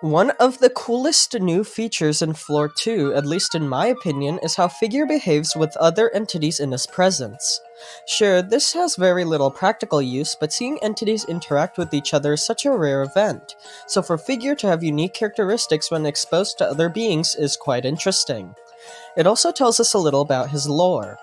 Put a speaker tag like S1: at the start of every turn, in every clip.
S1: One of the coolest new features in Floor 2, at least in my opinion, is how Figure behaves with other entities in his presence. Sure, this has very little practical use, but seeing entities interact with each other is such a rare event, so for Figure to have unique characteristics when exposed to other beings is quite interesting. It also tells us a little about his lore.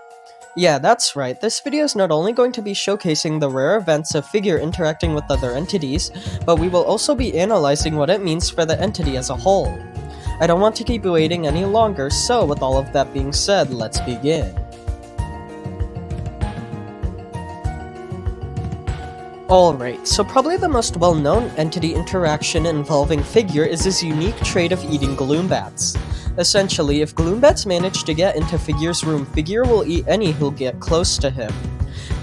S1: Yeah, that's right, this video is not only going to be showcasing the rare events of Figure interacting with other entities, but we will also be analyzing what it means for the entity as a whole. I don't want to keep waiting any longer, so with all of that being said, let's begin. Alright, so probably the most well-known entity interaction involving Figure is his unique trait of eating Gloom Bats. Essentially, if Gloom Bats manage to get into Figure's room, Figure will eat any who'll get close to him.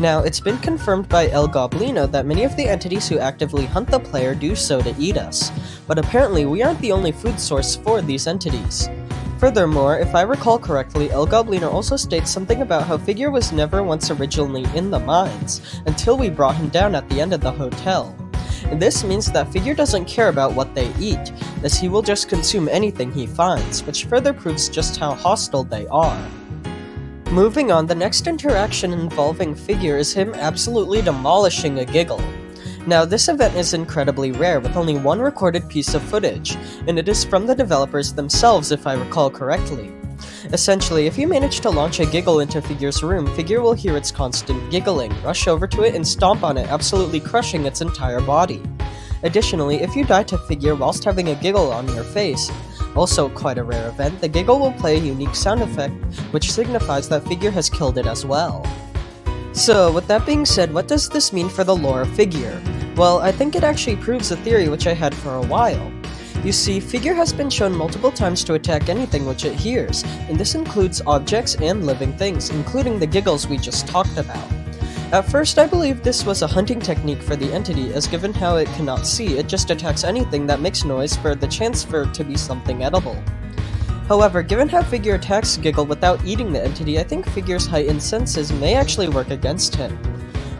S1: Now, it's been confirmed by El Goblino that many of the entities who actively hunt the player do so to eat us, but apparently we aren't the only food source for these entities. Furthermore, if I recall correctly, El Goblino also states something about how Figure was never once originally in the mines, until we brought him down at the end of the hotel. And this means that Figure doesn't care about what they eat, as he will just consume anything he finds, which further proves just how hostile they are. Moving on, the next interaction involving Figure is him absolutely demolishing a giggle. Now, this event is incredibly rare, with only one recorded piece of footage, and it is from the developers themselves if I recall correctly. Essentially, if you manage to launch a giggle into Figure's room, Figure will hear its constant giggling, rush over to it, and stomp on it, absolutely crushing its entire body. Additionally, if you die to Figure whilst having a giggle on your face, also quite a rare event, the giggle will play a unique sound effect, which signifies that Figure has killed it as well. So, with that being said, what does this mean for the lore of Figure? Well, I think it actually proves a theory which I had for a while. You see, Figure has been shown multiple times to attack anything which it hears, and this includes objects and living things, including the giggles we just talked about. At first, I believed this was a hunting technique for the entity, as given how it cannot see, it just attacks anything that makes noise for the chance for it to be something edible. However, given how Figure attacks Giggle without eating the entity, I think Figure's heightened senses may actually work against him.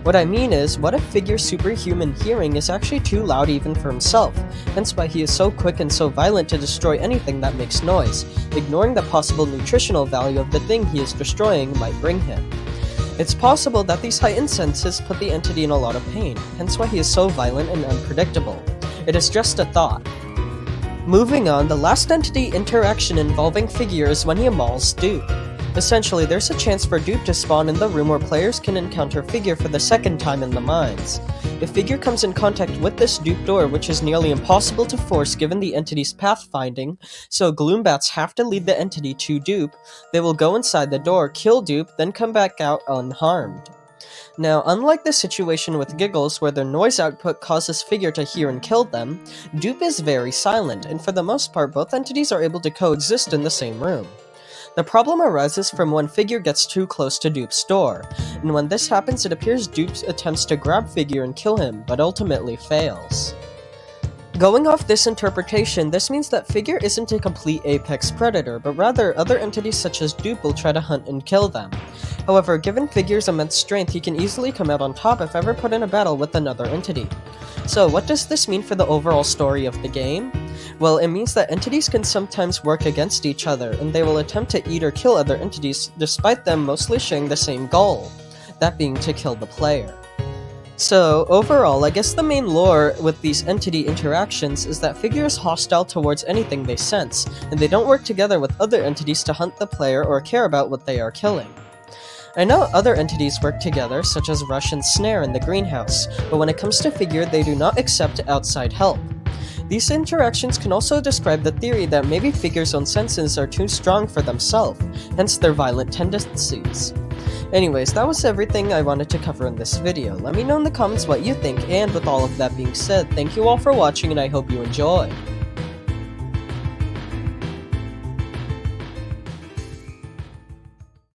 S1: What I mean is, what if Figure's superhuman hearing is actually too loud even for himself, hence why he is so quick and so violent to destroy anything that makes noise, ignoring the possible nutritional value of the thing he is destroying might bring him. It's possible that these heightened senses put the entity in a lot of pain, hence why he is so violent and unpredictable. It is just a thought. Moving on, the last entity interaction involving Figure is when he mauls Dupe. Essentially, there's a chance for Dupe to spawn in the room where players can encounter Figure for the second time in the mines. If Figure comes in contact with this Dupe door, which is nearly impossible to force given the entity's pathfinding, so Gloom Bats have to lead the entity to Dupe, they will go inside the door, kill Dupe, then come back out unharmed. Now, unlike the situation with Giggles where their noise output causes Figure to hear and kill them, Dupe is very silent, and for the most part both entities are able to coexist in the same room. The problem arises from when Figure gets too close to Dupe's door, and when this happens it appears Dupe attempts to grab Figure and kill him, but ultimately fails. Going off this interpretation, this means that Figure isn't a complete apex predator, but rather other entities such as Dupe will try to hunt and kill them. However, given Figure's immense strength, he can easily come out on top if ever put in a battle with another entity. So what does this mean for the overall story of the game? Well, it means that entities can sometimes work against each other, and they will attempt to eat or kill other entities despite them mostly sharing the same goal, that being to kill the player. So, overall, I guess the main lore with these entity interactions is that Figure is hostile towards anything they sense, and they don't work together with other entities to hunt the player or care about what they are killing. I know other entities work together, such as Rush and Snare in the greenhouse, but when it comes to Figure, they do not accept outside help. These interactions can also describe the theory that maybe Figure's own senses are too strong for themselves, hence their violent tendencies. Anyways, that was everything I wanted to cover in this video. Let me know in the comments what you think, and with all of that being said, thank you all for watching and I hope you enjoy.